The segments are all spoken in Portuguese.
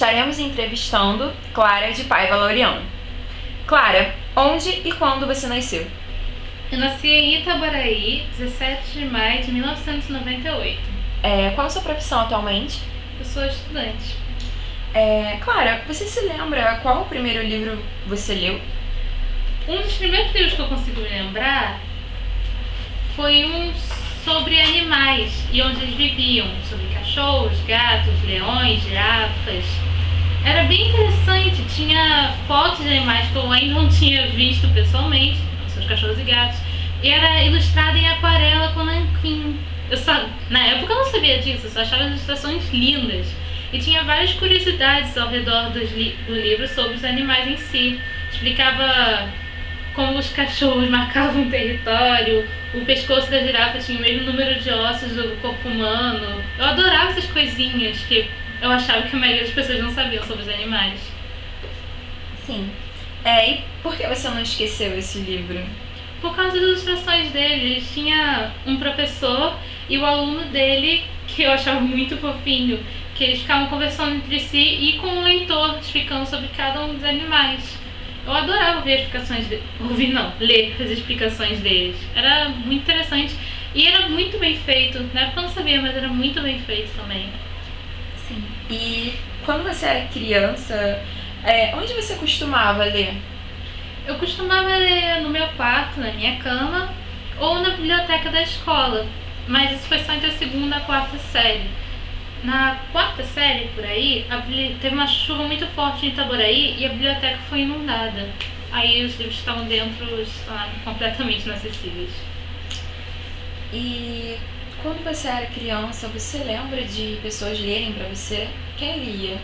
estaremos entrevistando Clara de Paiva Laureano. Clara, onde e quando você nasceu? Eu nasci em Itaboraí, 17 de maio de 1998. Qual a sua profissão atualmente? Eu sou estudante. Clara, você se lembra qual o primeiro livro você leu? Um dos primeiros livros que eu consigo me lembrar foi um sobre animais e onde eles viviam, sobre cachorros, gatos, leões, girafas. Era bem interessante, tinha fotos de animais que eu ainda não tinha visto pessoalmente, seus cachorros e gatos, e era ilustrado em aquarela com nanquim. Na época eu não sabia disso, eu só achava as ilustrações lindas. E tinha várias curiosidades ao redor do livro sobre os animais em si. Explicava como os cachorros marcavam o território, o pescoço da girafa tinha o mesmo número de ossos do corpo humano. Eu adorava essas coisinhas que eu achava que a maioria das pessoas não sabiam sobre os animais. Sim. E por que você não esqueceu esse livro? Por causa das ilustrações dele, ele tinha um professor e o aluno dele, que eu achava muito fofinho, que eles ficavam conversando entre si e com o leitor explicando sobre cada um dos animais. Eu adorava ver ler as explicações deles. Era muito interessante e era muito bem feito. Na época eu não sabia, mas era muito bem feito também. Sim. E quando você era criança, onde você costumava ler? Eu costumava ler no meu quarto, na minha cama, ou na biblioteca da escola, mas isso foi só entre a segunda e a quarta série. Na quarta série, por aí, teve uma chuva muito forte em Itaboraí e a biblioteca foi inundada. Aí os livros estavam dentro, completamente inacessíveis. E quando você era criança, você lembra de pessoas lerem pra você? Quem lia?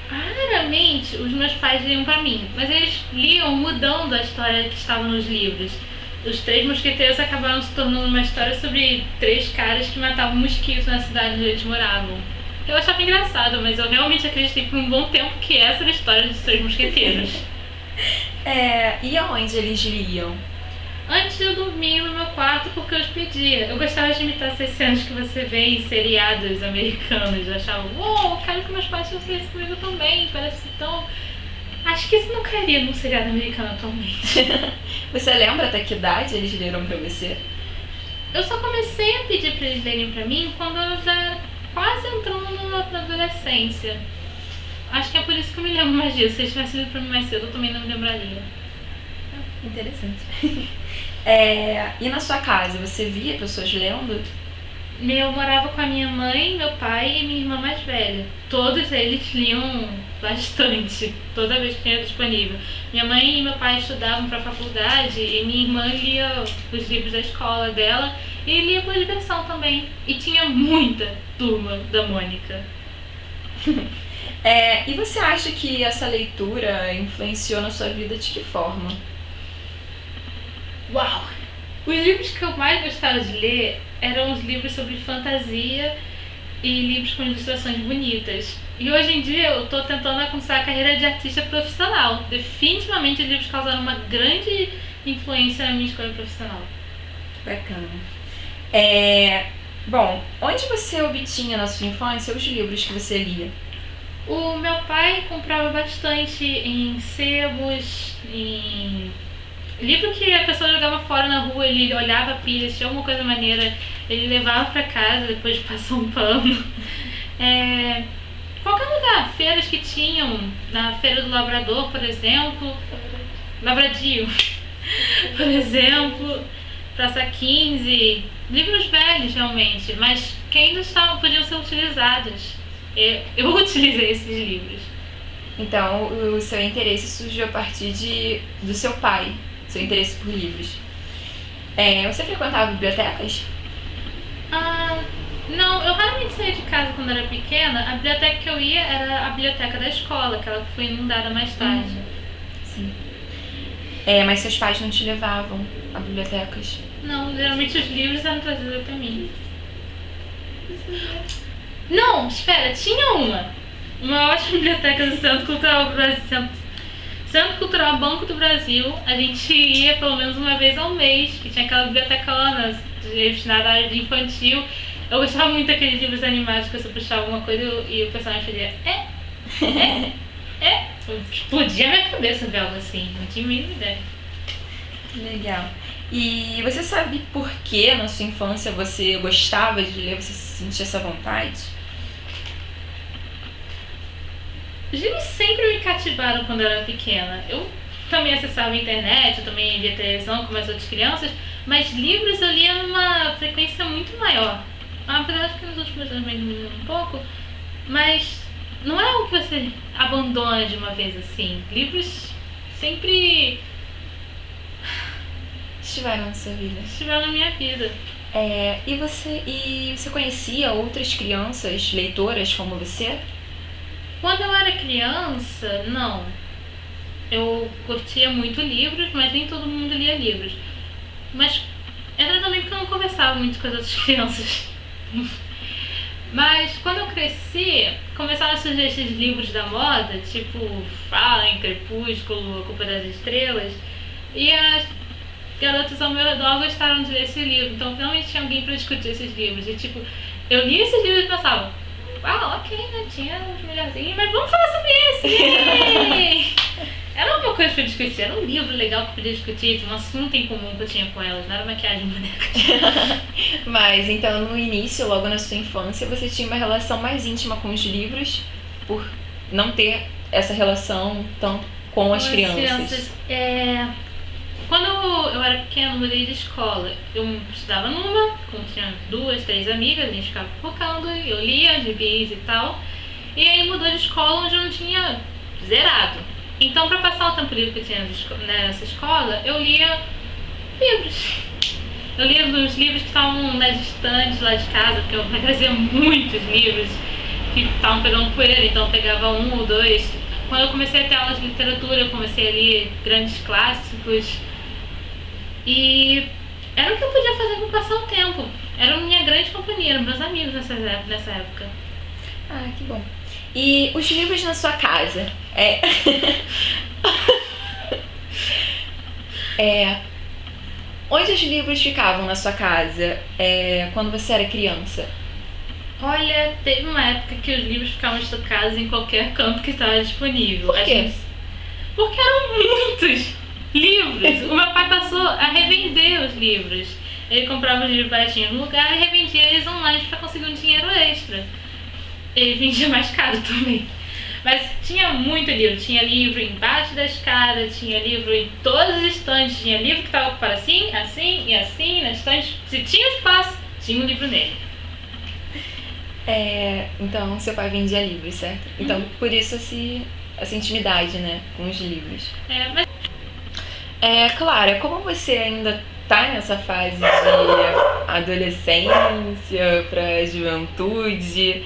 Raramente os meus pais liam pra mim, mas eles liam mudando a história que estava nos livros. Os Três Mosqueteiros acabaram se tornando uma história sobre 3 caras que matavam mosquitos na cidade onde eles moravam. Eu achava engraçado, mas eu realmente acreditei por um bom tempo que essa era a história dos Três Mosqueteiros. E aonde eles liam? Antes eu dormia no meu quarto porque eu os pedia. Eu gostava de imitar essas cenas que você vê em seriados americanos. Eu achava, uou, quero que meus pais façam isso comigo também, parece tão... Acho que isso não cairia num seriado americano atualmente. Você lembra até que idade eles leram pra você? Eu só comecei a pedir pra eles lerem pra mim quando eu já era quase entrando na adolescência. Acho que é por isso que eu me lembro mais disso. Se eles tivessem lido pra mim mais cedo, eu também não me lembraria. Interessante. E na sua casa, você via pessoas lendo? Eu morava com a minha mãe, meu pai e minha irmã mais velha. Todos eles liam bastante, toda vez que tinha disponível. Minha mãe e meu pai estudavam para a faculdade e minha irmã lia os livros da escola dela e lia por diversão também. E tinha muita turma da Mônica. E você acha que essa leitura influenciou na sua vida de que forma? Uau! Os livros que eu mais gostava de ler eram os livros sobre fantasia e livros com ilustrações bonitas. E hoje em dia eu estou tentando alcançar a carreira de artista profissional. Definitivamente os livros causaram uma grande influência na minha escolha profissional. Bacana. Bom, onde você obtinha na sua infância os livros que você lia? O meu pai comprava bastante em sebos, em livro que a pessoa jogava fora na rua, ele olhava a pilha, se tinha alguma coisa maneira, ele levava pra casa depois de passar um pano. Qualquer lugar, feiras que tinham, na Feira do Lavrador, por exemplo, Lavradio, por exemplo, Praça 15, livros velhos realmente, mas que ainda podiam ser utilizados. Eu utilizei esses livros. Então, o seu interesse surgiu a partir do seu pai, seu interesse por livros. Você frequentava bibliotecas? Não, eu raramente saía de casa quando era pequena. A biblioteca que eu ia era a biblioteca da escola, que ela foi inundada mais tarde. Sim. Mas seus pais não te levavam a bibliotecas? Não, geralmente os livros eram trazidos até mim. Não, espera, tinha uma ótima biblioteca do Centro Cultural Brasil, Centro Cultural Banco do Brasil. A gente ia pelo menos uma vez ao mês, que tinha aquela bibliotecona destinada à área de infantil. Eu gostava muito daqueles livros animados que você puxava alguma coisa e o personagem fazia Explodia a minha cabeça ver algo assim, não tinha a mínima ideia. Legal. E você sabe por que na sua infância você gostava de ler, você sentia essa vontade? Os livros sempre me cativaram quando eu era pequena. Eu também acessava a internet, eu também via televisão como as outras crianças, mas livros eu lia numa frequência muito maior. Apesar de que nos últimos anos me diminuiu um pouco, mas não é algo que você abandona de uma vez assim. Livros sempre Estiveram na sua vida. estiveram na minha vida. E você conhecia outras crianças leitoras como você? Quando eu era criança, não. Eu curtia muito livros, mas nem todo mundo lia livros. Mas era também porque eu não conversava muito com as outras crianças. Mas quando eu cresci, começaram a surgir esses livros da moda, tipo Fallen, Crepúsculo, A Culpa das Estrelas. E as garotas ao meu redor gostaram de ler esse livro. Então finalmente tinha alguém para discutir esses livros. E tipo, eu lia esses livros e pensava, ok, né? Tinha uns melhorzinhos, mas vamos falar sobre esse! Era uma coisa pra discutir, era um livro legal que eu podia discutir, um assunto em comum que eu tinha com elas, não era maquiagem de bonecas. Mas então no início, logo na sua infância, você tinha uma relação mais íntima com os livros por não ter essa relação tanto com as crianças. Quando eu era pequena, eu mudei de escola. Eu estudava numa, tinha 2, 3 amigas, a gente ficava focando, eu lia gibis e tal. E aí mudou de escola onde eu não tinha zerado. Então, pra passar o tempo livre que eu tinha nessa escola, eu lia livros. Eu lia os livros que estavam nas estantes lá de casa, porque eu trazia muitos livros que estavam pegando poeira, então eu pegava 1 ou 2. Quando eu comecei a ter aulas de literatura, eu comecei a ler grandes clássicos. E era o que eu podia fazer para passar o tempo. Era a minha grande companhia, eram meus amigos nessa época. Ah, que bom. E os livros na sua casa? Onde os livros ficavam na sua casa quando você era criança? Olha, teve uma época que os livros ficavam estocados em qualquer canto que estava disponível. Por quê? Porque eram muitos livros. O meu pai passou a revender os livros. Ele comprava os livros baratinhos no lugar e revendia eles online para conseguir um dinheiro extra. Ele vendia mais caro também. Mas tinha muito livro. Tinha livro embaixo da escada, tinha livro em todas as estantes. Tinha livro que estava ocupado assim, assim e assim na estante. Se tinha espaço, tinha um livro nele. Então, seu pai vendia livros, certo? Então, por isso essa intimidade, né, com os livros. Clara, como você ainda tá nessa fase de adolescência pra juventude,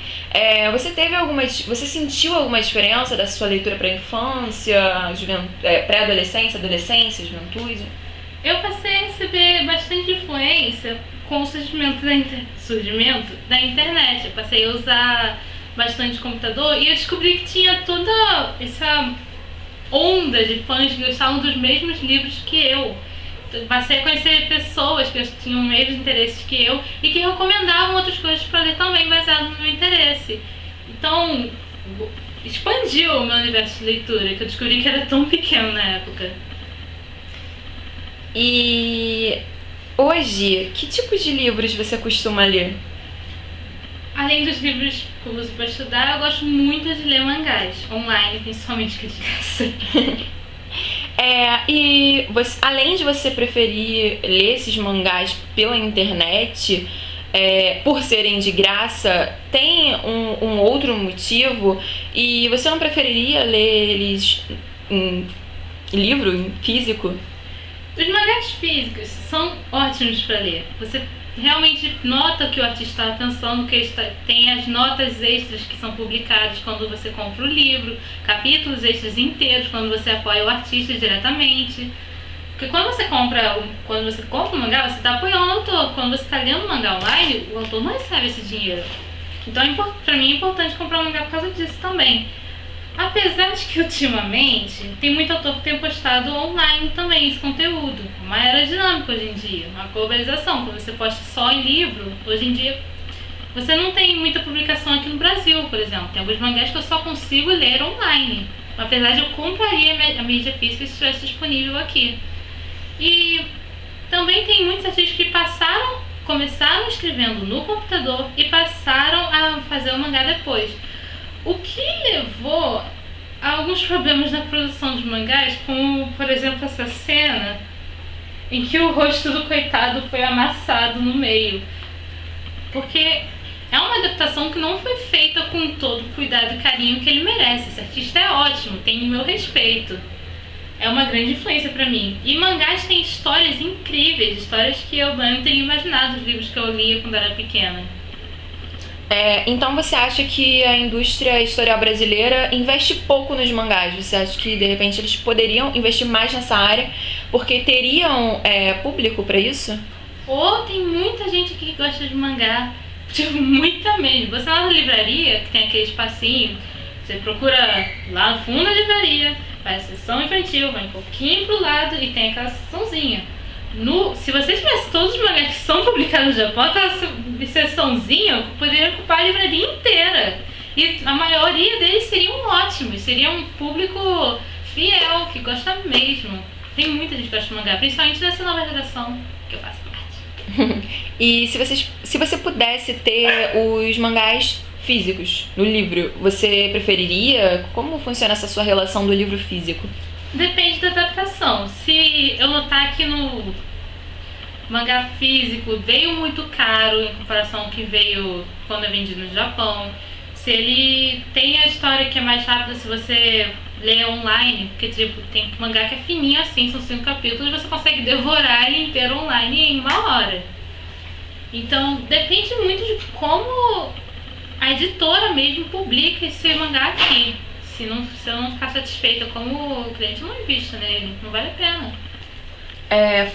você sentiu alguma diferença da sua leitura pra infância, pré-adolescência, adolescência, juventude? Eu passei a receber bastante influência com o surgimento da internet. Eu passei a usar bastante computador e eu descobri que tinha toda essa onda de fãs que gostavam dos mesmos livros que eu. Passei a conhecer pessoas que tinham os mesmos interesses que eu e que recomendavam outras coisas para ler também, baseado no meu interesse. Então, expandiu o meu universo de leitura, que eu descobri que era tão pequeno na época. E hoje, que tipo de livros você costuma ler? Além dos livros que eu uso para estudar, eu gosto muito de ler mangás, online, principalmente que de graça. E você, além de você preferir ler esses mangás pela internet, por serem de graça, tem um outro motivo? E você não preferiria ler eles em livro, em físico? Os mangás físicos são ótimos para ler. Você realmente nota que o artista está pensando, que tem as notas extras que são publicadas quando você compra o livro, capítulos extras inteiros quando você apoia o artista diretamente. Porque quando você compra um mangá, você está apoiando o autor. Quando você está lendo um mangá online, o autor não recebe esse dinheiro. Então, para mim é importante comprar um mangá por causa disso também. Apesar de que ultimamente tem muito autor que tem postado online também esse conteúdo. Uma era dinâmica hoje em dia, uma globalização. Quando você posta só em livro, hoje em dia Você não tem muita publicação aqui no Brasil, por exemplo. Tem alguns mangás que eu só consigo ler online. Apesar de eu compraria a mídia física se estivesse disponível aqui. E também tem muitos artistas que começaram escrevendo no computador e passaram a fazer o mangá depois. O que levou a alguns problemas na produção de mangás, como, por exemplo, essa cena em que o rosto do coitado foi amassado no meio. Porque é uma adaptação que não foi feita com todo o cuidado e carinho que ele merece. Esse artista é ótimo, tem o meu respeito. É uma grande influência pra mim. E mangás têm histórias incríveis, histórias que eu não teria imaginado nos livros que eu lia quando era pequena. Então você acha que a indústria editorial brasileira investe pouco nos mangás? Você acha que de repente eles poderiam investir mais nessa área porque teriam público pra isso? Tem muita gente que gosta de mangá. Tipo, muita mesmo. Você vai na livraria, que tem aquele espacinho, você procura lá no fundo da livraria, vai a seção infantil, vai um pouquinho pro lado e tem aquela seçãozinha. Se você tivesse todos os mangás que são publicados no Japão, aquela seçãozinha poderia ocupar a livraria inteira. E a maioria deles seriam ótimos, seria um público fiel, que gosta mesmo. Tem muita gente que gosta de mangá, principalmente dessa nova geração que eu faço parte. E se você pudesse ter os mangás físicos no livro, você preferiria? Como funciona essa sua relação do livro físico? Depende da adaptação. Se eu notar que no mangá físico veio muito caro em comparação ao que veio quando é vendido no Japão, se ele tem a história que é mais rápida se você ler online, porque tipo, tem mangá que é fininho assim, são 5 capítulos e você consegue devorar ele inteiro online em 1 hora. Então depende muito de como a editora mesmo publica esse mangá aqui. Se eu não ficar satisfeita como o cliente, não invista nele, não vale a pena.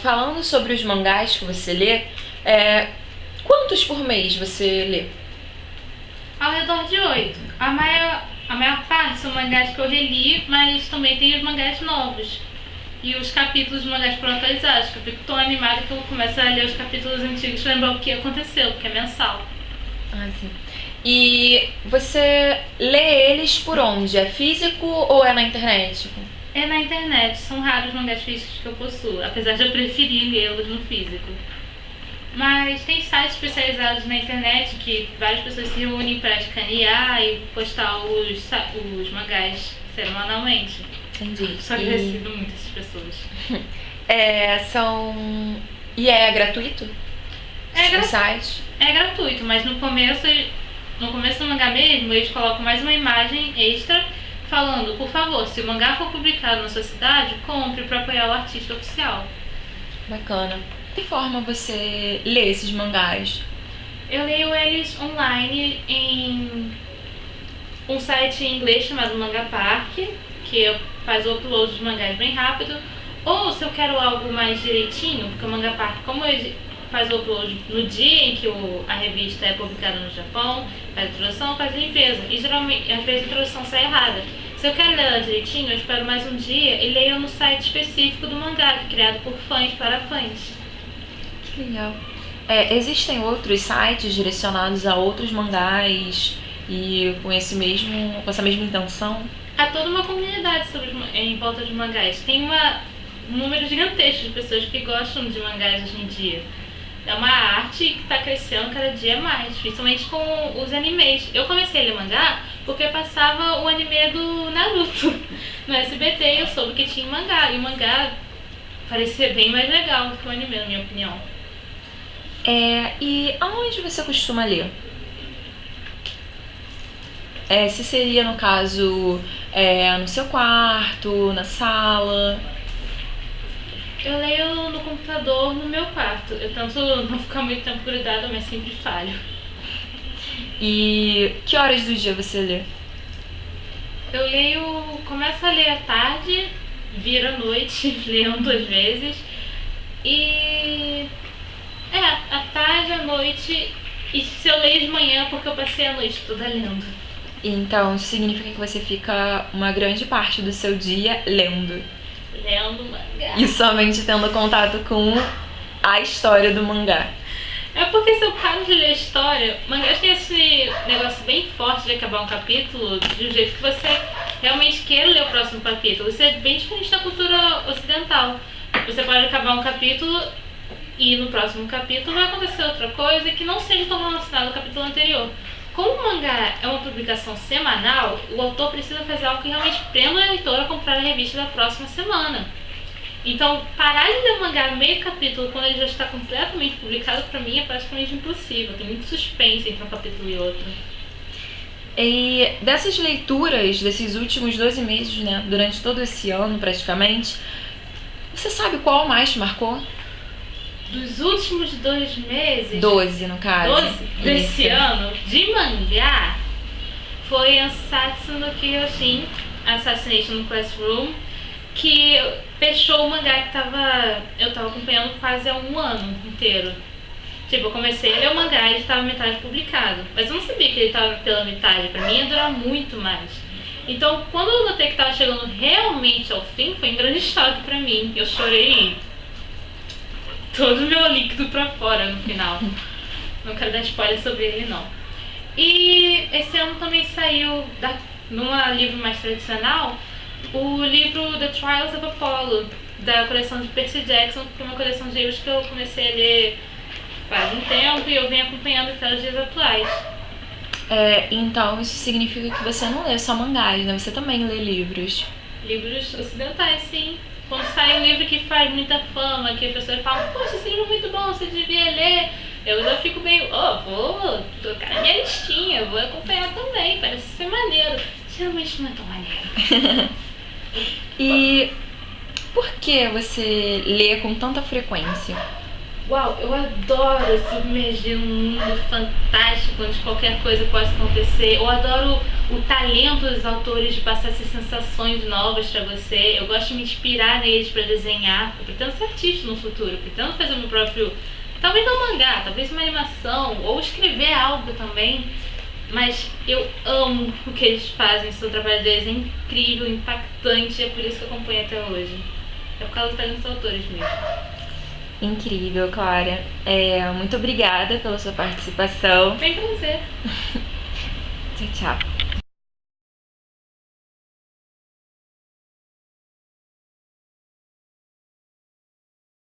Falando sobre os mangás que você lê, quantos por mês você lê? Ao redor de 8. A maior parte são mangás que eu reli, mas também tem os mangás novos. E os capítulos de mangás foram atualizados, que eu fico tão animada que eu começo a ler os capítulos antigos e lembrar o que aconteceu, porque é mensal. Ah, sim. E você lê eles por onde? É físico ou é na internet? É na internet, são raros os mangás físicos que eu possuo, apesar de eu preferir lê-los no físico. Mas tem sites especializados na internet que várias pessoas se reúnem para escanear e postar os mangás semanalmente. Entendi. Só que eu recebo muitas pessoas. E é gratuito? É gratuito, mas no começo do mangá mesmo, eles colocam mais uma imagem extra falando, por favor, se o mangá for publicado na sua cidade, compre para apoiar o artista oficial. Bacana. De que forma você lê esses mangás? Eu leio eles online em um site em inglês chamado Manga Park, que faz o upload dos mangás bem rápido. Ou se eu quero algo mais direitinho, porque o Manga Park, como ele faz o upload no dia em que a revista é publicada no Japão, faz a introdução, faz a limpeza. E geralmente, às vezes a introdução sai errada. Se eu quero ler ela direitinho, eu espero mais um dia e leio no site específico do mangá, criado por fãs para fãs. Que legal. Existem outros sites direcionados a outros mangás e com essa mesma intenção? Há toda uma comunidade em volta de mangás. Tem um número gigantesco de pessoas que gostam de mangás hoje em dia. É uma arte que está crescendo cada dia mais, principalmente com os animes. Eu comecei a ler mangá porque passava o anime do Naruto no SBT e eu soube que tinha mangá. E o mangá parecia bem mais legal do que o anime, na minha opinião. E aonde você costuma ler? Se seria, no caso, no seu quarto, na sala? Eu leio no computador, no meu quarto. Eu tento não ficar muito tempo grudada, mas sempre falho. E que horas do dia você lê? Eu começo a ler à tarde, viro à noite, leio 2 vezes. E à tarde, à noite, e se eu leio de manhã é porque eu passei a noite toda lendo. Então, isso significa que você fica uma grande parte do seu dia lendo. Lendo mangá. E somente tendo contato com a história do mangá. É porque se eu paro de ler história, mangás tem esse negócio bem forte de acabar um capítulo de um jeito que você realmente queira ler o próximo capítulo. Isso é bem diferente da cultura ocidental. Você pode acabar um capítulo e no próximo capítulo vai acontecer outra coisa que não seja tão relacionada ao capítulo anterior. Como o mangá é uma publicação semanal, o autor precisa fazer algo que realmente prenda o leitor a comprar a revista da próxima semana. Então, parar de ler o mangá no meio capítulo quando ele já está completamente publicado, pra mim, é praticamente impossível. Tem muito suspense entre um capítulo e outro. E dessas leituras, desses últimos 12 meses, né, durante todo esse ano praticamente, você sabe qual mais te marcou? Dos últimos 2 meses... 12, no caso. 12 desse ano, de mangá, foi Ansatsu no Kyojin, Assassination no Classroom, que fechou o mangá que eu tava acompanhando quase há um ano inteiro. Tipo, eu comecei a ler o mangá e ele estava metade publicado. Mas eu não sabia que ele estava pela metade. Pra mim ia durar muito mais. Então, quando eu notei que estava chegando realmente ao fim, foi um grande choque pra mim. Eu chorei todo o meu líquido pra fora no final. Não quero dar spoiler sobre ele, não. E esse ano também saiu, num livro mais tradicional, o livro The Trials of Apollo, da coleção de Percy Jackson, que é uma coleção de livros que eu comecei a ler faz um tempo e eu venho acompanhando até os dias atuais. Então isso significa que você não lê só mangás, né? Você também lê livros. Livros ocidentais, sim. Quando sai um livro que faz muita fama, que a pessoa fala, poxa, esse livro é muito bom, você devia ler. Eu já fico meio, vou colocar na minha listinha, vou acompanhar também, parece ser maneiro. Geralmente não é tão maneiro. E por que você lê com tanta frequência? Uau, eu adoro submergir num mundo fantástico onde qualquer coisa pode acontecer. Eu adoro o talento dos autores de passar essas sensações novas pra você. Eu gosto de me inspirar neles pra desenhar. Eu pretendo ser artista no futuro, eu pretendo fazer o meu próprio... Talvez não mangá, talvez uma animação, ou escrever algo também. Mas eu amo o que eles fazem, o trabalho deles é incrível, impactante, e é por isso que eu acompanho até hoje. É por causa do talento dos autores mesmo. Incrível, Clara. Muito obrigada pela sua participação. Bem prazer. Tchau, tchau.